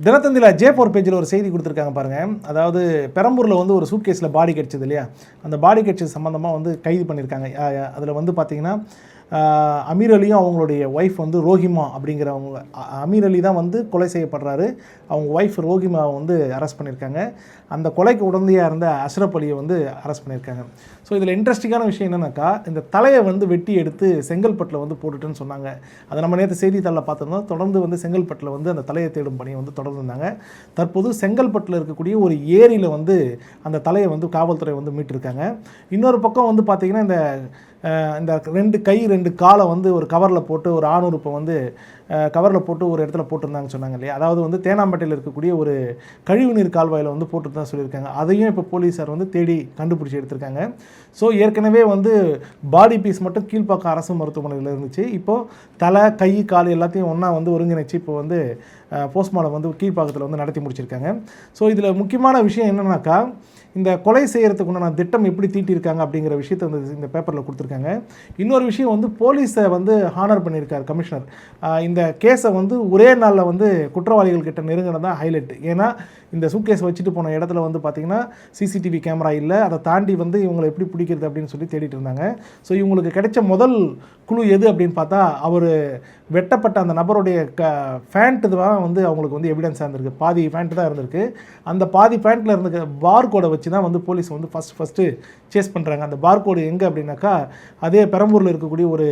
தினத்தந்தியில் J4 பேஜில் ஒரு செய்தி கொடுத்துருக்காங்க பாருங்கள். அதாவது பெரம்பூரில் வந்து ஒரு சூட்கேஸில் பாடி கிடச்சிது இல்லையா, அந்த பாடி கிடச்சது சம்மந்தமாக வந்து கைது பண்ணியிருக்காங்க. அதில் வந்து பார்த்திங்கன்னா அமீர் அலியும் அவங்களுடைய ஒய்ஃப் வந்து ரோஹிமா அப்படிங்கிறவங்க, அமீர் அலி தான் வந்து கொலை செய்யப்படுறாரு. அவங்க ஒய்ஃப் ரோஹிமாவை வந்து அரெஸ்ட் பண்ணியிருக்காங்க. அந்த கொலைக்கு உடந்தையாக இருந்த அஷ்ரப் அலியை வந்து அரெஸ்ட் பண்ணியிருக்காங்க. ஸோ இதில் இன்ட்ரெஸ்டிங்கான விஷயம் என்னென்னாக்கா, இந்த தலையை வந்து வெட்டி எடுத்து செங்கல்பட்டில் வந்து போட்டுட்டுன்னு சொன்னாங்க. அதை நம்ம நேற்று செய்தித்தாளில் பார்த்துருந்தோம். தொடர்ந்து வந்து செங்கல்பட்டில் வந்து அந்த தலையை தேடும் பணியை வந்து தொடர்ந்து இருந்தாங்க. தற்போது செங்கல்பட்டில் இருக்கக்கூடிய ஒரு ஏரியில் வந்து அந்த தலையை வந்து காவல்துறை வந்து மீட்டிருக்காங்க. இன்னொரு பக்கம் வந்து பார்த்திங்கன்னா இந்த 2 கை 2 காலை வந்து ஒரு கவரில் போட்டு ஒரு ஆணுறுப்பை வந்து கவரில் போட்டு ஒரு இடத்துல போட்டிருந்தாங்கன்னு சொன்னாங்க இல்லையா. அதாவது வந்து தேனாம்பேட்டையில் இருக்கக்கூடிய ஒரு கழிவுநீர் கால்வாயில் வந்து போட்டு தான் சொல்லியிருக்காங்க. அதையும் இப்போ போலீஸார் வந்து தேடி கண்டுபிடிச்சி எடுத்திருக்காங்க. ஸோ ஏற்கனவே வந்து பாடி பீஸ் மட்டும் கீழ்ப்பாக்கம் அரசு மருத்துவமனையில் இருந்துச்சு. இப்போது தலை கை கால் எல்லாத்தையும் ஒன்றா வந்து ஒருங்கிணைச்சு இப்போ வந்து போஸ்ட்மார்ட்டம் வந்து கீழ்ப்பாக்கத்தில் வந்து நடத்தி முடிச்சிருக்காங்க. ஸோ இதில் முக்கியமான விஷயம் என்னென்னாக்கா, இந்த கொலை செய்கிறதுக்கு உண்டான திட்டம் எப்படி தீட்டியிருக்காங்க அப்படிங்கிற விஷயத்தை வந்து இந்த பேப்பரில் கொடுத்துருக்காங்க. இன்னொரு விஷயம் வந்து போலீஸை வந்து ஹானர் பண்ணியிருக்கார் கமிஷனர். இந்த கேஸை வந்து ஒரே நாளில் வந்து குற்றவாளிகள் கிட்ட நெருங்கினது தான் ஹைலைட். ஏன்னா இந்த சூட்கேஸ் வச்சுட்டு போன இடத்துல வந்து பார்த்திங்கன்னா சிசிடிவி கேமரா இல்லை. அதை தாண்டி வந்து இவங்களை எப்படி பிடிக்கிறது அப்படின்னு சொல்லி தேடிட்டு இருந்தாங்க. ஸோ இவங்களுக்கு கிடைச்ச முதல் குழு எது அப்படின்னு பார்த்தா, அவர் வெட்டப்பட்ட அந்த நபருடைய ஃபேண்ட்டு தான் வந்து அவங்களுக்கு வந்து எவிடன்ஸாக இருந்திருக்கு. பாதி ஃபேண்ட்டு தான் இருந்திருக்கு. அந்த பாதி ஃபேண்ட்டில் இருந்த பார் கோடை வச்சு தான் வந்து போலீஸ் வந்து ஃபஸ்ட்டு சேஸ் பண்ணுறாங்க. அந்த பார் கோடு எங்கே அப்படின்னாக்கா, அதே பெரம்பூரில் இருக்கக்கூடிய ஒரு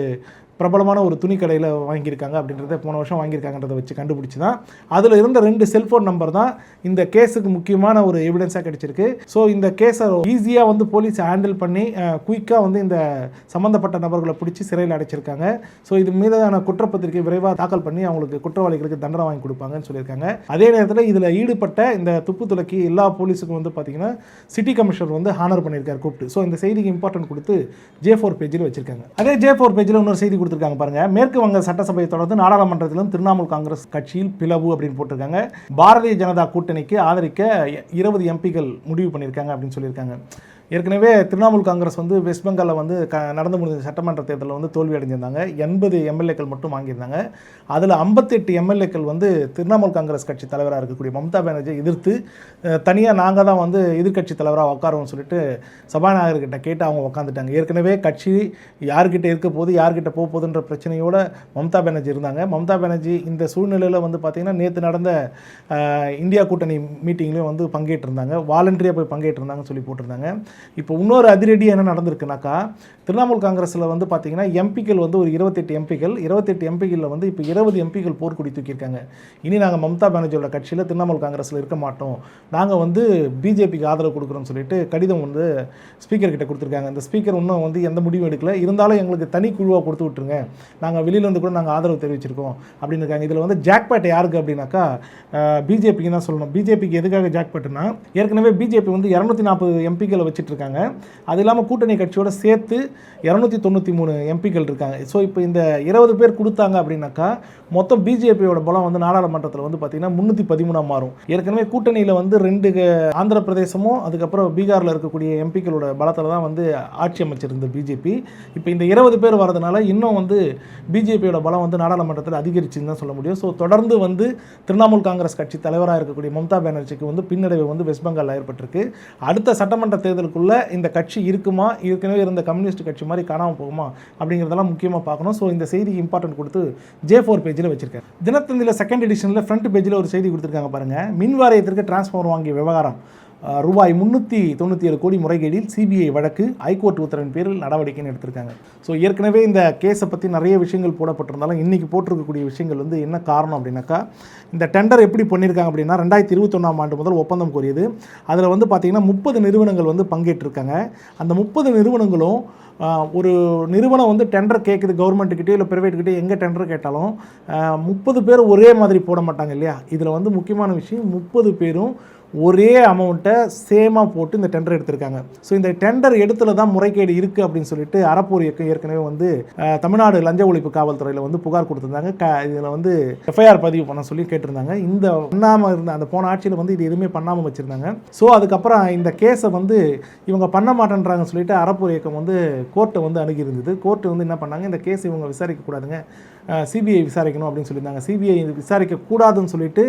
பிரபலமான ஒரு துணி கடையில் வாங்கியிருக்காங்க அப்படின்றத போன வருஷம் வாங்கியிருக்காங்கன்றதை வச்சு கண்டுபிடிச்சி தான் அதில் இருந்த 2 செல்ஃபோன் நம்பர் தான் இந்த கேஸுக்கு முக்கியமான ஒரு எவிடன்ஸாக கிடைச்சிருக்கு. ஸோ இந்த கேஸை ஈஸியாக வந்து போலீஸ் ஹேண்டில் பண்ணி குயிக்காக வந்து இந்த சம்மந்தப்பட்ட நபர்களை பிடிச்சி சிறையில் அடைச்சிருக்காங்க. ஸோ இது மீதான குற்றப்பத்திரிகை விரைவாக தாக்கல் பண்ணி அவங்களுக்கு குற்றவாளிகளுக்கு தண்டனை வாங்கி கொடுப்பாங்கன்னு சொல்லியிருக்காங்க. அதே நேரத்தில் இதில் ஈடுபட்ட இந்த துப்பு துலக்கி எல்லா போலீஸுக்கும் வந்து பார்த்திங்கன்னா சிட்டி கமிஷனர் வந்து ஹானர் பண்ணியிருக்காரு கூப்பிட்டு. ஸோ இந்த செய்திக்கு இம்பார்ட்டன்ட் கொடுத்து J4 பேஜில் வச்சிருக்காங்க. அதே J4 பேஜில் இன்னொரு செய்தி கொடுத்துருக்காங்க பாருங்க. மேற்கு வங்க சட்டசபையை தொடர்ந்து நாடாளுமன்றத்திலும் திரிணாமுல் காங்கிரஸ் கட்சியில் பிளவு அப்படின்னு போட்டிருக்காங்க. பாரதிய ஜனதா கூட்டணிக்கு ஆதரிக்க 20 எம்பிக்கள் முடிவு பண்ணியிருக்காங்க அப்படின்னு சொல்லியிருக்காங்க. ஏற்கனவே திரிணாமுல் காங்கிரஸ் வந்து வெஸ்ட் பெங்காலில் வந்து நடந்து முடிஞ்ச சட்டமன்ற தேர்தலில் வந்து தோல்வி அடைஞ்சிருந்தாங்க. 80 எம்எல்ஏக்கள் மட்டும் வாங்கியிருந்தாங்க. அதில் 58 எம்எல்ஏக்கள் வந்து திரிணாமுல் காங்கிரஸ் கட்சி தலைவராக இருக்கக்கூடிய மம்தா பானர்ஜியை எதிர்த்து தனியாக நாங்கள் தான் வந்து எதிர்கட்சி தலைவராக உட்காரோன்னு சொல்லிட்டு சபாநாயகர்கிட்ட கேட்டு அவங்க உட்காந்துட்டாங்க. ஏற்கனவே கட்சி யார்கிட்ட இருக்க போது யார்கிட்ட போக போகுதுன்ற பிரச்சனையோட மம்தா பானர்ஜி இருந்தாங்க. மம்தா பானர்ஜி இந்த சூழ்நிலையில் வந்து பார்த்திங்கன்னா நேற்று நடந்த இந்தியா கூட்டணி மீட்டிங்லேயும் வந்து பங்கேற்றிருந்தாங்க. வாலண்டரியாக போய் பங்கேற்றிருந்தாங்கன்னு சொல்லி போட்டிருந்தாங்க. இப்போ இன்னொரு அதிரடி என்ன நடந்திருக்குனாக்கா, திரிணாமுல் காங்கிரஸில் வந்து பார்த்திங்கன்னா எம்பிக்கள் வந்து ஒரு 28 எம்பிக்களில் வந்து இப்போ 20 எம்பிக்கள் போர்க்குடி தூக்கியிருக்காங்க. இனி நாங்கள் மம்தா பானர்ஜியோட கட்சியில் திரிணாமுல் காங்கிரஸில் இருக்க மாட்டோம், நாங்கள் வந்து பிஜேபிக்கு ஆதரவு கொடுக்குறோம்னு சொல்லிட்டு கடிதம் வந்து ஸ்பீக்கர் கிட்ட கொடுத்துருக்காங்க. அந்த ஸ்பீக்கர் இன்னும் வந்து எந்த முடிவும் எடுக்கல. இருந்தாலும் எங்களுக்கு தனி குழுவாக கொடுத்து விட்டுருங்க, நாங்கள் வெளியில் வந்து கூட நாங்கள் ஆதரவு தெரிவிச்சிருக்கோம் அப்படின்னு இருக்காங்க. இதில் வந்து ஜாக்பேட் யாருக்கு அப்படின்னாக்கா பிஜேபிக்கு தான் சொல்லணும். பிஜேபிக்கு எதுக்காக ஜாக்பேட்டுனா, ஏற்கனவே பிஜேபி வந்து 240 எம்பிக்களை வச்சுட்டு இருக்காங்க. அது இல்லாமல் கூட்டணி கட்சியோட சேர்த்து 293 எம்பிக்கள் இருக்காங்க. ஸோ இப்போ இந்த 20 பேர் கொடுத்தாங்க அப்படின்னாக்கா மொத்தம் பிஜேபியோட பலம் வந்து நாடாளுமன்றத்தில் வந்து பார்த்திங்கன்னா 313 மாறும். ஏற்கனவே கூட்டணியில் வந்து 2 ஆந்திர பிரதேசமும் அதுக்கப்புறம் பீகாரில் இருக்கக்கூடிய எம்பிக்களோட பலத்தில் தான் வந்து ஆட்சி அமைச்சிருந்த பிஜேபி. இப்போ இந்த 20 பேர் வரதுனால இன்னும் வந்து பிஜேபியோட பலம் வந்து நாடாளுமன்றத்தில் அதிகரிச்சுன்னு தான் சொல்ல முடியும். ஸோ தொடர்ந்து வந்து திரிணாமுல் காங்கிரஸ் கட்சி தலைவராக இருக்கக்கூடிய மம்தா பானர்ஜிக்கு வந்து பின்னடைவு வந்து வெஸ்ட் பெங்காலில் ஏற்பட்டிருக்கு. அடுத்த சட்டமன்ற தேர்தலுக்குள்ள இந்த கட்சி இருக்குமா, ஏற்கனவே இருந்த கம்யூனிஸ்ட் கட்சி மாதிரி காணாமல் போகுமா அப்படிங்கிறதெல்லாம் முக்கியமாக பார்க்கணும். ஸோ இந்த செய்திக்கு இம்பார்ட்டன்ட் கொடுத்து J4 பேஜில் வச்சிருக்கேன். தினத்தந்தியில் 2nd எடிஷனில் ஃப்ரண்ட் பேஜில் ஒரு செய்தி கொடுத்துருக்காங்க பாருங்கள். மின் வாரியத்திற்கு டிரான்ஸ்ஃபார்மர் வாங்கிய விவகாரம், ரூபாய் 397 கோடி முறைகேடில் சிபிஐ வழக்கு, ஹைகோர்ட் உத்தரவின் பேரில் நடவடிக்கைன்னு எடுத்திருக்காங்க. ஸோ ஏற்கனவே இந்த கேஸை பற்றி நிறைய விஷயங்கள் போடப்பட்டிருந்தாலும் இன்றைக்கி போட்டிருக்கக்கூடிய விஷயங்கள் வந்து என்ன காரணம் அப்படின்னாக்கா, இந்த டெண்டர் எப்படி பண்ணியிருக்காங்க அப்படின்னா 2021ஆம் ஆண்டு முதல் ஒப்பந்தம் கோரியது. அதில் வந்து பார்த்திங்கன்னா 30 நிறுவனங்கள் வந்து பங்கேற்றிருக்காங்க. அந்த 30 நிறுவனங்களும் ஒரு நிறுவனம் வந்து டெண்டர் கேட்குது கவர்மெண்ட்டுக்கிட்டே இல்லை ப்ரைவேட்டுக்கிட்டே எங்கே டெண்டர் கேட்டாலும் 30 பேர் ஒரே மாதிரி போட மாட்டாங்க இல்லையா. இதில் வந்து முக்கியமான விஷயம் 30 பேரும் ஒரே அமௌண்ட்டை சேமாக போட்டு இந்த டெண்டர் எடுத்திருக்காங்க. ஸோ இந்த டெண்டர் எடுத்துல தான் முறைகேடு இருக்குது அப்படின்னு சொல்லிட்டு அறப்போர் இயக்கம் ஏற்கனவே வந்து தமிழ்நாடு லஞ்ச ஒழிப்பு காவல்துறையில் வந்து புகார் கொடுத்துருந்தாங்க. இதில் வந்து எஃப்ஐஆர் பதிவு பண்ண சொல்லி கேட்டிருந்தாங்க. இந்த பண்ணாமல் இருந்த அந்த போன ஆட்சியில் வந்து இது எதுவுமே பண்ணாமல் வச்சுருந்தாங்க. ஸோ அதுக்கப்புறம் இந்த கேஸை வந்து இவங்க பண்ண மாட்டேன்றாங்கன்னு சொல்லிட்டு அறப்போர் இயக்கம் வந்து கோர்ட்டை வந்து அணுகியிருந்தது. கோர்ட்டு வந்து என்ன பண்ணாங்க, இந்த கேஸ் இவங்க விசாரிக்கக்கூடாதுங்க, சிபிஐ விசாரிக்கணும் அப்படின்னு சொல்லியிருந்தாங்க. சிபிஐ விசாரிக்கக்கூடாதுன்னு சொல்லிட்டு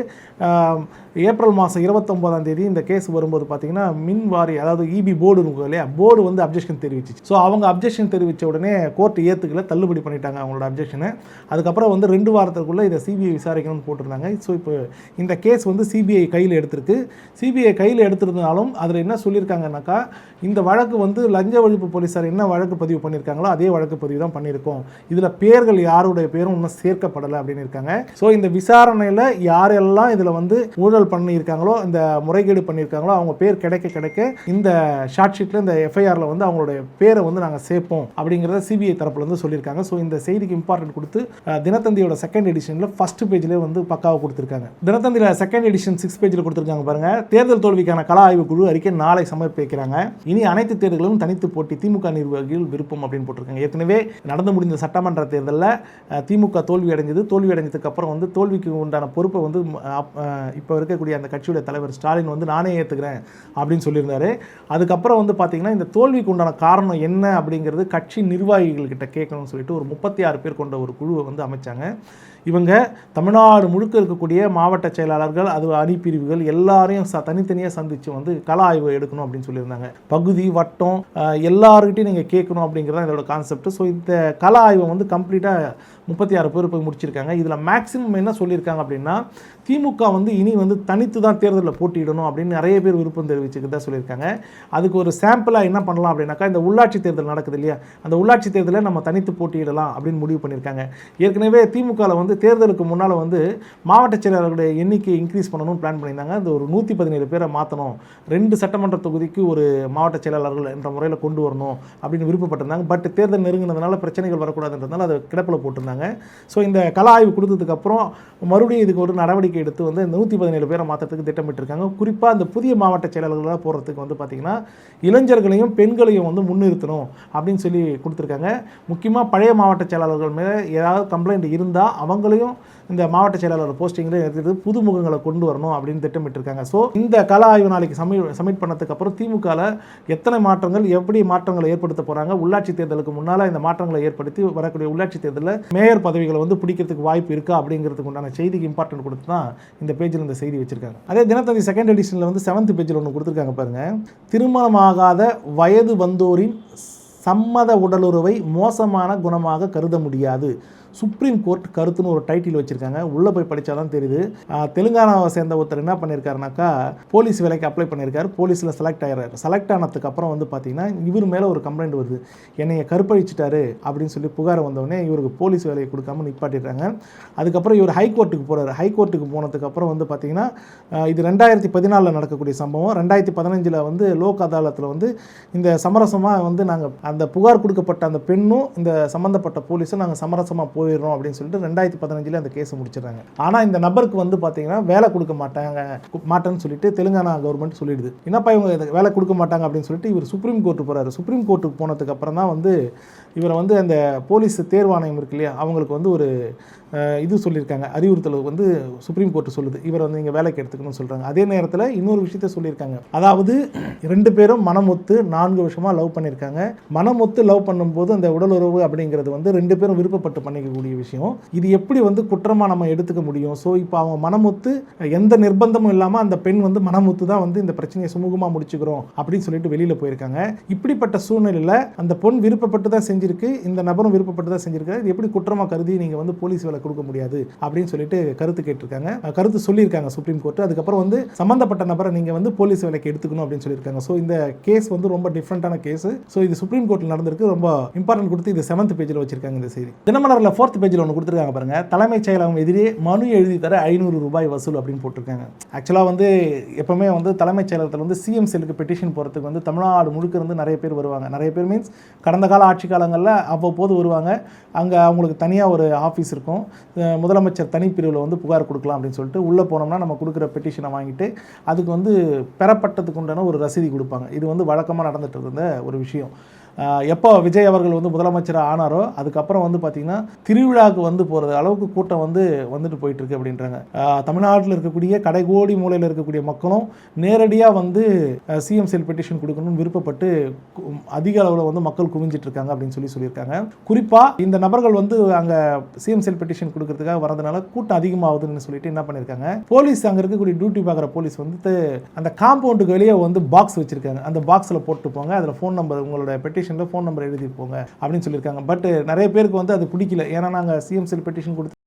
ஏப்ரல் மாதம் 29ஆம் தேதி இந்த கேஸ் வரும்போது பார்த்தீங்கன்னா மின் வாரி, அதாவது இபி போர்டு இருக்கும் இல்லையா, போர்டு வந்து அப்ஜெக்ஷன் தெரிவிச்சிச்சு. ஸோ அவங்க அப்ஜெக்ஷன் தெரிவித்த உடனே கோர்ட் ஏற்றுக்கல, தள்ளுபடி பண்ணிட்டாங்க அவங்களோட அப்ஜெக்ஷனை. அதுக்கப்புறம் வந்து 2 வாரத்துக்குள்ளே இதை சிபிஐ விசாரிக்கணும்னு போட்டிருந்தாங்க. ஸோ இப்போ இந்த கேஸ் வந்து சிபிஐ கையில் எடுத்திருக்கு. சிபிஐ கையில் எடுத்திருந்தாலும் அதில் என்ன சொல்லியிருக்காங்கன்னாக்கா, இந்த வழக்கு வந்து லஞ்ச ஒழிப்பு போலீஸார் என்ன வழக்கு பதிவு பண்ணியிருக்காங்களோ அதே வழக்கு பதிவு தான் பண்ணியிருக்கோம், இதில் பேர்கள் யாருடைய பேரும் இன்னும் சேர்க்கப்படலை அப்படின்னு இருக்காங்க. ஸோ இந்த விசாரணையில் யாரெல்லாம் இதில் வந்து ஊழல் பண்ணியிருக்காங்களோ, இந்த முறைகேடு பண்ணியிருக்காங்களோ, அவங்க பேர் கிடைக்க கிடைக்க இந்த ஷார்ட் ஷீட்டில் இந்த எஃப்ஐஆரில் வந்து அவங்களுடைய பேரை வந்து நாங்கள் சேர்ப்போம் அப்படிங்கிறத சிபிஐ தரப்புலேருந்து சொல்லியிருக்காங்க. ஸோ இந்த செய்திக்கு இம்பார்ட்டன்ட் கொடுத்து தினத்தந்தியோட செகண்ட் எடிஷனில் ஃபர்ஸ்ட் பேஜ்லேயே வந்து பக்காவாக கொடுத்துருக்காங்க. தினத்தந்தியில் செகண்ட் எடிஷன் 6 பேஜில் கொடுத்துருக்காங்க பாருங்க. தேர்தல் தோல்விக்கான கள ஆய்வு குழு அறிக்கை நாளை சமர்ப்பிக்கிறாங்க. இனி அனைத்து தேர்தல்களும் தனித்து போட்டி, திமுக நிர்வாகிகள் விருப்பம் அப்படின்னு போட்டிருக்காங்க. ஏற்கனவே நடந்து முடிந்த சட்டமன்ற தேர்தலில் திமுக தோல்வி அடைஞ்சதுக்கு அப்புறம் வந்து தோல்விக்கு உண்டான பொறுப்பை வந்து இப்போ இருக்கக்கூடிய அந்த கட்சியுடைய தலைவர் ஸ்டாலின் வந்து நானே ஏற்றுக்கிறேன் அப்படின்னு சொல்லியிருந்தாரு. அதுக்கப்புறம் வந்து பார்த்தீங்கன்னா இந்த தோல்விக்கு உண்டான காரணம் என்ன அப்படிங்கிறது கட்சி நிர்வாகிகள் கிட்ட கேட்கணும்னு சொல்லிட்டு ஒரு 36 பேர் கொண்ட ஒரு குழுவை வந்து அமைச்சாங்க. இவங்க தமிழ்நாடு முழுக்க இருக்கக்கூடிய மாவட்ட செயலாளர்கள், அது அணிப்பிரிவுகள் எல்லாரையும் தனித்தனியாக சந்தித்து வந்து கள ஆய்வு எடுக்கணும் அப்படின்னு சொல்லியிருந்தாங்க. பகுதி வட்டம் எல்லாருக்கிட்டையும் நீங்கள் கேட்கணும் அப்படிங்கிறத இதோட கான்செப்ட். ஸோ இந்த கள ஆய்வை வந்து கம்ப்ளீட்டாக 36 பேர் போய் முடிச்சிருக்காங்க. இதில் மேக்ஸிமம் என்ன சொல்லியிருக்காங்க அப்படின்னா, திமுக வந்து இனி வந்து தனித்து தான் தேர்தலில் போட்டியிடணும் அப்படின்னு நிறைய பேர் விருப்பம் தெரிவிச்சுக்கிட்டு தான் சொல்லியிருக்காங்க. அதுக்கு ஒரு சாம்பிளாக என்ன பண்ணலாம் அப்படின்னாக்கா, இந்த உள்ளாட்சி தேர்தல் நடக்குது இல்லையா, அந்த உள்ளாட்சி தேர்தலில் நம்ம தனித்து போட்டியிடலாம் அப்படின்னு முடிவு பண்ணியிருக்காங்க. ஏற்கனவே திமுகவில் வந்து தேர்தலுக்கு முன்னால் வந்து மாவட்ட செயலாளர்களுடைய எண்ணிக்கை இன்க்ரீஸ் பண்ணணும்னு பிளான் பண்ணியிருந்தாங்க. அது ஒரு 117 பேரை மாற்றணும், 2 சட்டமன்ற தொகுதிக்கு ஒரு மாவட்ட செயலாளர்கள் என்ற முறையில் கொண்டு வரணும் அப்படின்னு விருப்பப்பட்டிருந்தாங்க. பட் தேர்தல் நெருங்கினதுனால பிரச்சனைகள் வரக்கூடாதுன்றதுனால அதை கிடப்பில் போட்டிருந்தாங்க. ஸோ இந்த கள ஆய்வு கொடுத்ததுக்கப்புறம் மறுபடியும் இதுக்கு ஒரு நடவடிக்கை எடுத்து வந்து இந்த 117 பேரை மாற்றத்துக்கு திட்டமிட்டிருக்காங்க. குறிப்பாக அந்த புதிய மாவட்ட செயலாளர்களாக போகிறதுக்கு வந்து பார்த்திங்கன்னா இளைஞர்களையும் பெண்களையும் வந்து முன்னிறுத்தணும் அப்படின்னு சொல்லி கொடுத்துருக்காங்க. முக்கியமாக பழைய மாவட்ட செயலாளர்கள் மேலே ஏதாவது கம்ப்ளைண்ட் இருந்தால் அவங்களையும் இந்த மாவட்ட செயலாளர் போஸ்டிங்கில் எடுத்துட்டு புது முகங்களை கொண்டு வரணும் அப்படின்னு திட்டமிட்டிருக்காங்க. ஸோ இந்த கள ஆய்வு நாளைக்கு சப்மிட் பண்ணதுக்கு அப்புறம் திமுகவில் எத்தனை மாற்றங்கள், எப்படி மாற்றங்களை ஏற்படுத்த போகிறாங்க, உள்ளாட்சி தேர்தலுக்கு முன்னால் இந்த மாற்றங்களை ஏற்படுத்தி வரக்கூடிய உள்ளாட்சி தேர்தலில் மேயர் பதவிகளை வந்து பிடிக்கிறதுக்கு வாய்ப்பு இருக்கா அப்படிங்கிறதுக்கு உண்டான செய்திக்கு இம்பார்ட்டன்ட் கொடுத்து தான் இந்த பேஜில் இந்த செய்தி வச்சிருக்காங்க. அதே தினத்தந்தி செகண்ட் எடிஷனில் வந்து 7th பேஜில் ஒன்று கொடுத்துருக்காங்க பாருங்க. திருமணமாகாத வயது வந்தோரின் சம்மத உடலுறவை மோசமான குணமாக கருத முடியாது, சுப்ரீம் கோர்ட் கருத்துன்னு ஒரு டைட்டில் வச்சுருக்காங்க. உள்ளே போய் படித்தா தான் தெரியுது. தெலுங்கானாவை சேர்ந்த ஒருத்தர் என்ன பண்ணியிருக்காருனாக்கா, போலீஸ் வேலைக்கு அப்ளை பண்ணியிருக்காரு, போலீஸில் செலக்ட் ஆனதுக்கு அப்புறம் வந்து பார்த்தீங்கன்னா இவர் மேலே ஒரு கம்ப்ளைண்ட் வருது, என்னைய கற்பழிச்சிட்டாரு அப்படின்னு சொல்லி புகார் வந்தோடனே இவருக்கு போலீஸ் வேலையை கொடுக்காம நிப்பாட்டிடுறாங்க. அதுக்கப்புறம் இவர் ஹைகோர்ட்டுக்கு போகிறார். ஹைகோர்ட்டுக்கு போனதுக்கப்புறம் வந்து பார்த்தீங்கன்னா இது 2014 நடக்கக்கூடிய சம்பவம். 2015 வந்து லோக் அதாலத்தில் வந்து இந்த சமரசமாக வந்து நாங்கள் அந்த புகார் கொடுக்கப்பட்ட அந்த பெண்ணும் இந்த சம்மந்தப்பட்ட போலீஸும் நாங்கள் சமரசமாக போயிடுறோம் அப்படின்னு சொல்லிட்டு 2015 அந்த கேஸை முடிச்சிடறாங்க. ஆனால் இந்த நபருக்கு வந்து பார்த்தீங்கன்னா வேலை கொடுக்க மாட்டேன்னு சொல்லிட்டு தெலுங்கானா கவர்மெண்ட் சொல்லிடுது. என்னப்பா இவங்க வேலை கொடுக்க மாட்டாங்க அப்படின்னு சொல்லிட்டு இவர் சுப்ரீம் கோர்ட்டுக்கு போகிறாரு. சுப்ரீம் கோர்ட்டுக்கு போனதுக்கு அப்புறம் தான் வந்து இவரை வந்து அந்த போலீஸ் தேர்வாணையம் இருக்கு இல்லையா, அவங்களுக்கு வந்து ஒரு இது சொல்லியிருக்காங்க, அறிவுறுத்தல் வந்து சுப்ரீம் கோர்ட்டு சொல்லுது, இவரை வந்து நீங்கள் வேலைக்கு எடுத்துக்கணும்னு சொல்கிறாங்க. அதே நேரத்தில் இன்னொரு விஷயத்த சொல்லியிருக்காங்க. அதாவது 2 பேரும் மனமொத்து 4 வருஷமாக லவ் பண்ணியிருக்காங்க. மனமொத்து லவ் பண்ணும்போது அந்த உடலுறவு அப்படிங்கிறது வந்து 2 பேரும் விருப்பப்பட்டு பண்ணிக்கக்கூடிய விஷயம். இது எப்படி வந்து குற்றமாக நம்ம எடுத்துக்க முடியும்? ஸோ இப்போ அவங்க மனமொத்து எந்த நிர்பந்தமும் இல்லாமல் அந்த பெண் வந்து மனமொத்து தான் வந்து இந்த பிரச்சனையை சுமூகமாக முடிச்சுக்கிறோம் அப்படின்னு சொல்லிட்டு வெளியில் போயிருக்காங்க. இப்படிப்பட்ட சூழ்நிலையில் அந்த பொண் விருப்பப்பட்டு தான் செஞ்சிருக்கு, இந்த நபரும் விருப்பப்பட்டு தான் செஞ்சிருக்காரு. இது எப்படி குற்றமாக கருதி நீங்கள் வந்து போலீஸ் வேலை கொடுக்க முடியாது அப்படின்னு சொல்லிட்டு கருத்து கேட்டிருக்காங்க, கருத்து சொல்லியிருக்காங்க சுப்ரீம் கோர்ட். அதுக்கப்புறம் வந்து சம்பந்தப்பட்ட நபரை நீங்கள் வந்து போலீஸ் வேலைக்கு எடுத்துக்கணும் அப்படின்னு சொல்லியிருக்காங்க. ஸோ இந்த கேஸ் வந்து ரொம்ப டிஃப்ரெண்டான கேஸ். ஸோ இது சுப்ரீம் கோர்ட்டில் நடந்திருக்கு. ரொம்ப இம்பார்ட்டன்ட் கொடுத்து இது 7th பேஜில் வச்சிருக்காங்க இந்த செய்தி. தினமலரில் 4th பேஜில் ஒன்று கொடுத்துருக்காங்க பாருங்க. தலைமைச் செயலகம் எதிரே மனு எழுதி தர 500 ரூபாய் வசூல் அப்படின்னு போட்டிருக்காங்க. ஆக்சுவலாக வந்து எப்பவுமே வந்து தலைமைச் செயலகத்தில் வந்து சிஎம் செல்லுக்கு பெட்டிஷன் போகிறதுக்கு வந்து தமிழ்நாடு முழுக்க இருந்து நிறைய பேர் வருவாங்க. நிறைய பேர் மீன்ஸ் கடந்த கால ஆட்சி காலங்களில் காலங்களில் அவ்வப்போது வருவாங்க. அங்கே அவங்களுக்கு தனியாக ஒரு ஆஃபீஸ் இருக்கும். முதலமைச்சர் தனிப்பிரிவில் வந்து புகார் கொடுக்கலாம் அப்படின்னு சொல்லிட்டு உள்ளே போனோம்னா நம்ம கொடுக்குற பெட்டிஷனை வாங்கிட்டு அதுக்கு வந்து பெறப்பட்டதுக்கு உண்டான ஒரு ரசீதி கொடுப்பாங்க. இது வந்து வழக்கமாக நடந்துட்டு இருந்த ஒரு விஷயம். எப்போ விஜய் அவர்கள் வந்து முதலமைச்சராக ஆனாரோ அதுக்கப்புறம் வந்து பார்த்திங்கன்னா திருவிழாவுக்கு வந்து போகிறது அளவுக்கு கூட்டம் வந்து வந்துட்டு போயிட்டுருக்கு அப்படின்றாங்க. தமிழ்நாட்டில் இருக்கக்கூடிய கடைகோடி மூலையில் இருக்கக்கூடிய மக்களும் நேரடியாக வந்து சிஎம் செல் பெட்டிஷன் கொடுக்கணும்னு விருப்பப்பட்டு அதிக அளவில் வந்து மக்கள் குவிஞ்சிட்டு இருக்காங்க அப்படின்னு சொல்லியிருக்காங்க. குறிப்பாக இந்த நபர்கள் வந்து அங்கே சிஎம் செல் பெட்டிஷன் கொடுக்கறதுக்காக வரதுனால கூட்டம் அதிகமாகுதுன்னு சொல்லிட்டு என்ன பண்ணியிருக்காங்க, போலீஸ் அங்கே இருக்கக்கூடிய டியூட்டி பார்க்குற போலீஸ் வந்து அந்த காம்பவுண்டுக்கு வெளியே வந்து பாக்ஸ் வச்சுருக்காங்க. அந்த பாக்ஸில் போட்டு போங்க, அதில் ஃபோன் நம்பர் உங்களோட பெட்டிஷன் ஃபோன் நம்பர் எழுதி போங்க அப்படின்னு சொல்லியிருக்காங்க. பட் நிறைய பேருக்கு வந்து அது பிடிக்கல. ஏன்னா நாங்கள் சிஎம் செல் பெட்டிஷன் கொடுத்து